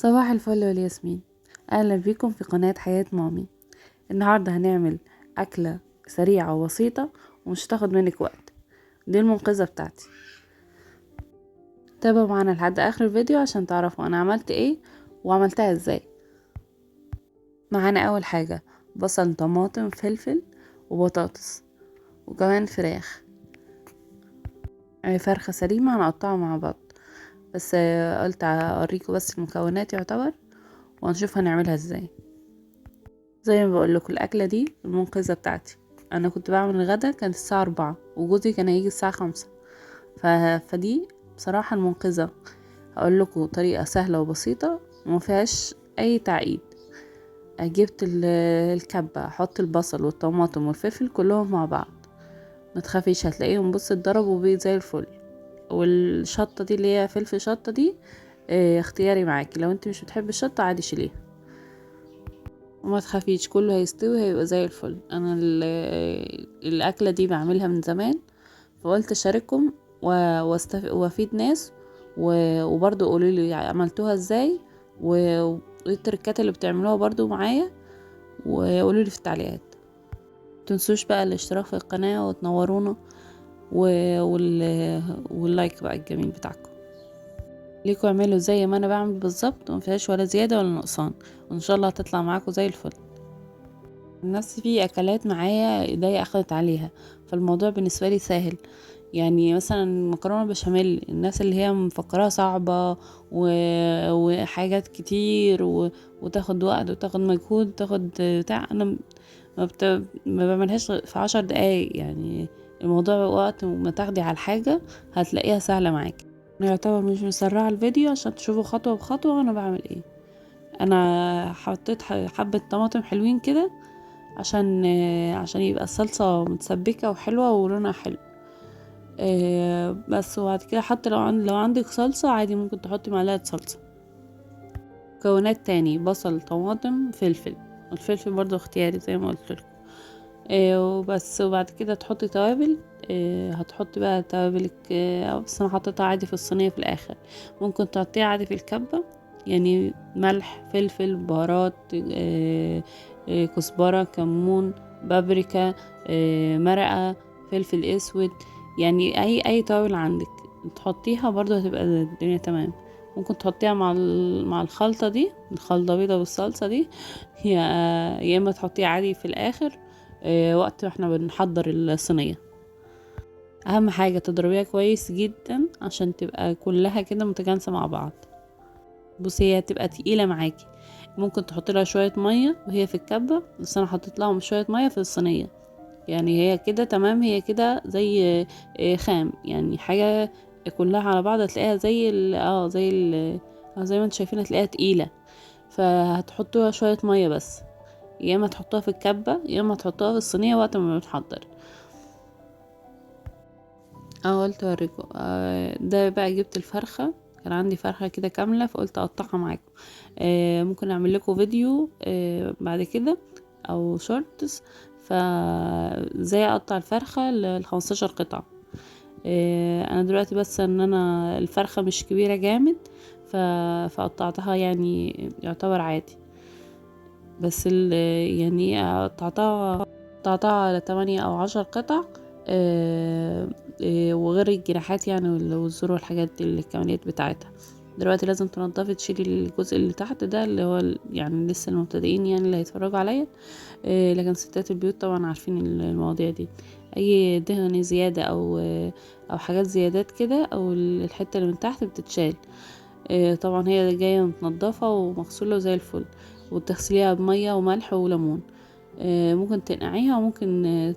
صباح الفل والياسمين. اهلا بيكم في قناة حياة مامي. النهاردة هنعمل اكلة سريعة وبسيطة ومش هتاخد منك وقت. دي المنقذة بتاعتي. تابعوا معانا لحد اخر الفيديو عشان تعرفوا انا عملت ايه وعملتها ازاي. معانا اول حاجة بصل طماطم فلفل وبطاطس وكمان فراخ. فرخة سليمة هنقطعها مع بعض، بس قلت اوريكم بس المكونات يعتبر وهنشوف هنعملها ازاي. زي ما بقول لكم الاكله دي المنقذه بتاعتي. انا كنت بعمل الغدا كانت الساعه 4 وجوزي كان هيجي الساعه 5. فدي بصراحه المنقذه. هقول لكم طريقه سهله وبسيطه وما فيهاش اي تعقيد. جبت الكبه، احط البصل والطماطم والفلفل كلهم مع بعض. ما تخافيش هتلاقيهم بص اتضربوا بيض زي الفل. والشطه دي اللي هي فلفل شطه دي اختياري معاكي، لو انت مش بتحبي الشطه عادي شيليها. وما تخافيش كله هيستوي هيبقى زي الفل. انا الاكله دي بعملها من زمان، فقلت اشارككم وافيد ناس وبرضو قولوا لي عملتوها ازاي وايه التركات اللي بتعملوها برضو معايا، وقولوا لي في التعليقات. متنسوش بقى الاشتراك في القناه وتنورونا واللايك بقى الجميل بتاعكم ليكوا. اعملوا زي ما انا بعمل بالظبط ومفيهاش ولا زياده ولا نقصان، وان شاء الله هتطلع معاكم زي الفل. نفس في اكلات معايا ايديا اخدت عليها، فالموضوع بالنسبه لي سهل. يعني مثلا مكرونه بشاميل، الناس اللي هي مفكراها صعبه وحاجات كتير وتاخد وقت وتاخد مجهود وتاخد بتاع، انا ما بعملهاش في 10 دقايق. يعني الموضوع وقت ما تاخدي على الحاجه هتلاقيها سهله معاكي. انا يعتبر مش مسرعه الفيديو عشان تشوفوا خطوه بخطوه انا بعمل ايه. انا حطيت حبه طماطم حلوين كده عشان يبقى الصلصة متسبكة وحلوة ولونها حلو. بس وبعد كده حتى لو عندك صلصة عادي ممكن تحطي معلقة صلصة. مكونات تاني بصل طماطم فلفل، والفلفل برضو اختياري زي ما قلت لكم. وبس وبعد كده تحطي توابل. هتحطي بقى توابلك، بس انا حطيتها عادي في الصينية في الاخر. ممكن تحطيها عادي في الكبة، يعني ملح فلفل بهارات، كزبرة كمون بابريكا، مرقة فلفل اسود. يعني اي توابل عندك تحطيها برضو هتبقى الدنيا تمام. ممكن تحطيها مع الخلطة دي، الخلطة بيضة بالصلصة دي. يا اما تحطيها عادي في الاخر وقت ما احنا بنحضر الصينية. اهم حاجة تضربيها كويس جدا عشان تبقى كلها كده متجانسة مع بعض. بصي هي هتبقى تقيلة معاكي، ممكن تحط لها شوية مية وهي في الكبة، بس انا حطيت لهم شوية مية في الصينية. يعني هي كده تمام، هي كده زي خام، يعني حاجة كلها على بعض هتلاقيها زي زي ما انت شايفين هتلاقيها تقيلة. فهتحطوها شوية مية بس، يا اما تحطوها في الكبة يا اما تحطوها في الصينية وقت ما بنحضر. قلت اوريكم. ده بقى جبت الفرخة، كان عندي فرخة كده كاملة فقلت اقطعها معاكم. ممكن اعمل لكم فيديو بعد كده او شورتس فازاي اقطع الفرخة ل15 قطعة. انا دلوقتي بس ان انا الفرخة مش كبيرة جامد فقطعتها يعني يعتبر عادي. بس يعني قطعتها على 8 أو 10 قطع. وغير الجناحات يعني والزور والحاجات دي الكماليات بتاعتها. دلوقتي لازم تنضفي تشيلي الجزء اللي تحت ده اللي هو يعني لسه المبتدئين يعني اللي هيتفرجوا عليا. لكن ستات البيوت طبعا عارفين المواضيع دي. اي دهن زيادة او حاجات زيادات كده او الحتة اللي من تحت بتتشال. طبعا هي جاية متنضفة ومغسولة زي الفل، وتغسليها بمية وملح وليمون. ممكن تنقعيها وممكن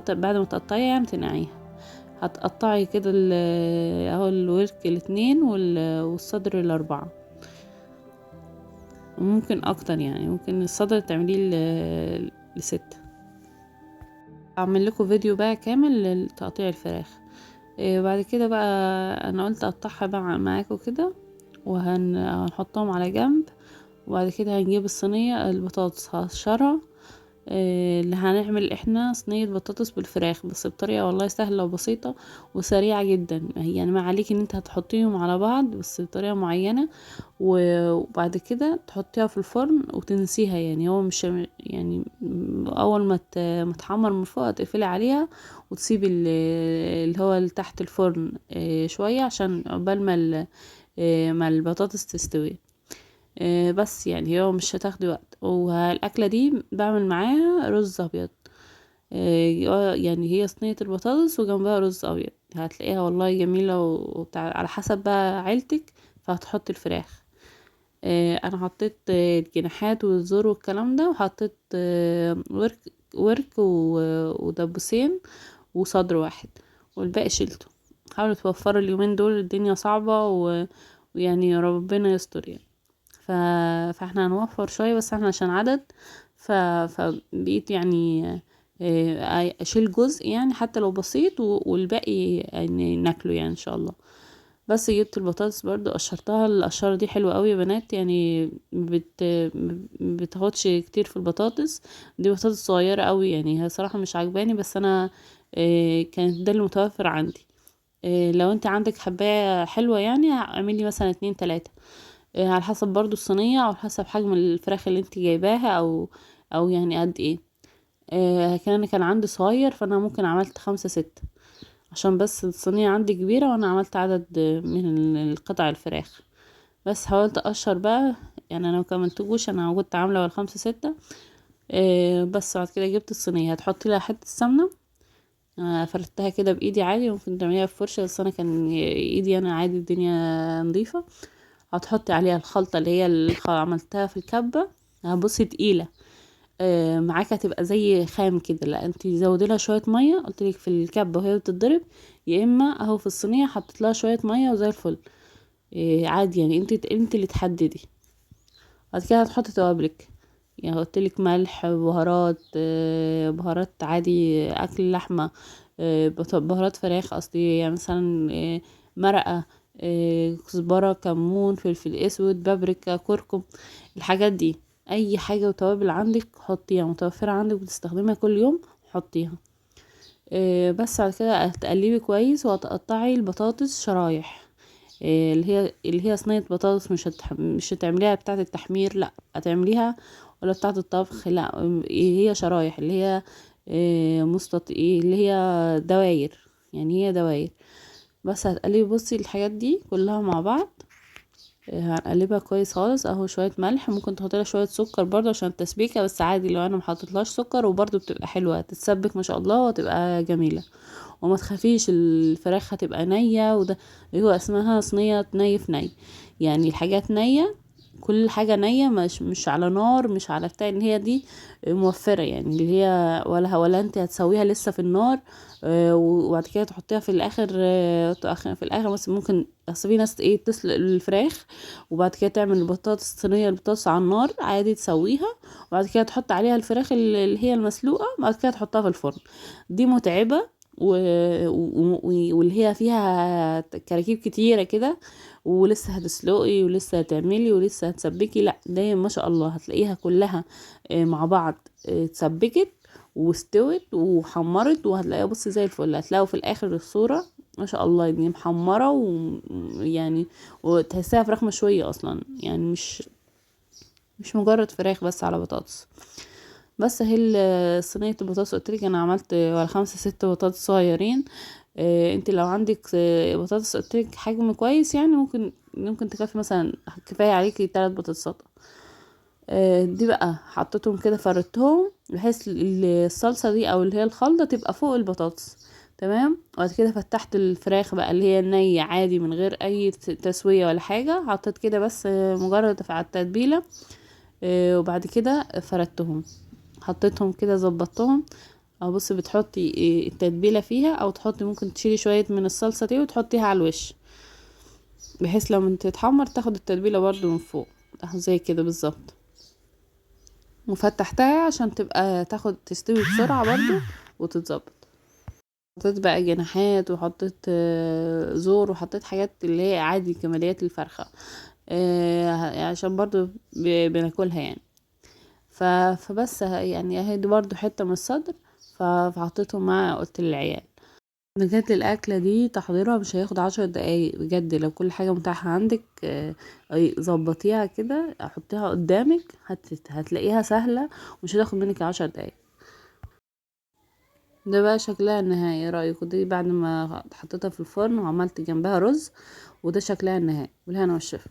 بعد ما تقطعيها يعني تنقعيها. هتقطعي كده اهو الورك 2 والصدر 4، وممكن اكتر يعني ممكن الصدر تعمليه 6. اعمل لكم فيديو بقى كامل لتقطيع الفراخ. بعد كده بقى انا قلت اقطعها بقى معاكم كده وهنحطهم على جنب. وبعد كده هنجيب الصينية البطاطس هقشرها اللي هنعمل احنا صينية بطاطس بالفراخ، بس بطريقة والله سهلة وبسيطة وسريعة جدا. يعني ما عليك ان انت هتحطيهم على بعض بس بطريقة معينة، وبعد كده تحطيها في الفرن وتنسيها. يعني هو مش يعني اول ما تحمر من فوق تقفلي عليها وتسيبي اللي هو اللي تحت الفرن شوية عشان عقبال ما البطاطس تستوي. بس يعني هو مش هتاخدي وقت. والأكلة دي بعمل معاها رز أبيض. يعني هي صينية البطاطس وجنبها رز أبيض، هتلاقيها والله جميلة. على حسب بقى عيلتك فهتحط الفراخ. أنا حطيت الجناحات والزور والكلام ده، وحطيت ورك ودبوسين وصدر واحد، والباقي شلته. حاولوا توفروا اليومين دول، الدنيا صعبة ويعني ربنا يستر يعني. فاحنا هنوفر شوية بس احنا عشان عدد. فبقيت يعني اشيل جزء يعني حتى لو بسيط، والباقي يعني ناكله يعني ان شاء الله. بس جبت البطاطس برضو قشرتها. القشرة دي حلوة قوي يا بنات، يعني بتاخدش كتير في البطاطس. دي بطاطس صغيرة قوي يعني، هي صراحة مش عجباني، بس انا كانت ده المتوفر عندي. لو انت عندك حباية حلوة يعني اعملي مثلا 2 3، على حسب برضو الصينية او على حسب حجم الفراخ اللي انت جايباها، او يعني قد ايه. كان عندي صغير فانا ممكن عملت 5 6، عشان بس الصينية عندي كبيرة وانا عملت عدد من القطع الفراخ. بس حاولت اقشر بقى، يعني انا مكملتوش، انا كنت عاملة وال5 6. بس بعد كده جبت الصينية هتحطي لها حتة سمنة. فردتها كده بايدي عادي، ممكن تعمليها بفرشة، بس انا كان ايدي انا عادي الدنيا نظيفة. هتحطي عليها الخلطة اللي هي اللي عملتها في الكبة. بصي تقيلة. معاك هتبقى زي خام كده. لا انت زودي لها شوية مية، قلتلك في الكبة وهي بتتضرب، يا اما اهو في الصينية حطيت لها شوية مية وزي الفل. عادي يعني، انت اللي تحددي. بعد كده هتحطي توابلك، يعني قلتلك ملح، بهارات، بهارات عادي اكل لحمة، بهارات فراخ قصدي، يعني مثلا مرقة، كزبرة، كمون، فلفل اسود، بابريكا، كركم، الحاجات دي. اي حاجة وتوابل عندك حطيها، متوفرة عندك بتستخدمها كل يوم حطيها. بس بعد كده هتقلبي كويس وهتقطعي البطاطس شرايح. اللي هي صينية بطاطس، مش هتعمليها بتاعة التحمير، لا هتعمليها ولا بتاعة الطبخ، لا هي شرايح، اللي هي اللي هي دواير، يعني هي دواير. بس هتقلبي بصي الحاجات دي كلها مع بعض. هنقلبها كويس خالص. اهو شويه ملح، ممكن تحطي لها شويه سكر برضه عشان التسبيكه، بس عادي لو انا ما حطيتلهاش سكر وبرضه بتبقى حلوه، تتسبك ما شاء الله وتبقى جميله. وما تخافيش الفراخ هتبقى نيه، وده اللي هو اسمها صينيه ني في ني. يعني الحاجات نيه، كل حاجه نيه، مش على نار، مش على بتاع، ان هي دي موفره يعني، اللي هي ولا انت هتسويها لسه في النار. وبعد كده تحطيها في الاخر. في الاخر بس ممكن، اصل في ناس تسلق الفراخ وبعد كده تعمل صينيه البطاطس على النار عادي تسويها، وبعد كده تحط عليها الفراخ اللي هي المسلوقه، بعد كده تحطها في الفرن. دي متعبه واللي هي فيها كراكيب كتيره كده، ولسه هتسلقي ولسه هتعملي ولسه هتسبكي. لا ده ما شاء الله هتلاقيها كلها مع بعض اتسبكت واستوت وحمرت، وهتلاقيها بص زي الفل. هتلاقوا في الاخر الصورة ما شاء الله يعني محمرة، ويعني وتحسها فراخ مشوية اصلا، يعني مش مجرد فراخ بس على بطاطس. بس هي صينية البطاطس قلتلك انا عملت ولا 5 6 بطاطس صغيرين. انت لو عندك بطاطس قلتلك حجم كويس يعني، ممكن تكفي مثلا، كفاية عليكي 3 بطاطسات. دي بقى حطيتهم كده فردتهم بحيث الصلصة دي او اللي هي الخلطة تبقى فوق البطاطس. تمام. وبعد كده فتحت الفراخ بقى اللي هي النية عادي من غير اي تسوية ولا حاجة، حطيت كده بس مجرد على التتبيلة. وبعد كده فردتهم، حطيتهم كده ظبطتهم. او بصي بتحطي التتبيلة فيها، او تحطي ممكن تشيلي شوية من الصلصة دي وتحطيها على الوش، بحيث لما تتحمر تاخد التتبيلة برضو من فوق. زي كده بالظبط. وفتحتها عشان تبقى تستوي بسرعة برضو وتتظبط. حطيت بقى جناحات، وحطيت زور، وحطيت حاجات اللي هي عادي كماليات الفرخة، عشان برضو بناكلها يعني. فبس يعني اهي دي برضو حتة من الصدر. فحطيتهم معاه، قلت للعيال بجد الاكلة دي تحضيرها مش هياخد 10 دقايق بجد. لو كل حاجة متاحة عندك ظبطيها كده، حطيها قدامك، هتلاقيها سهلة ومش هتاخد منك 10 دقايق. ده بقى شكلها النهائي، ايه رأيكم؟ دي بعد ما حطيتها في الفرن وعملت جنبها رز، وده شكلها النهائي، والهنا والشفا.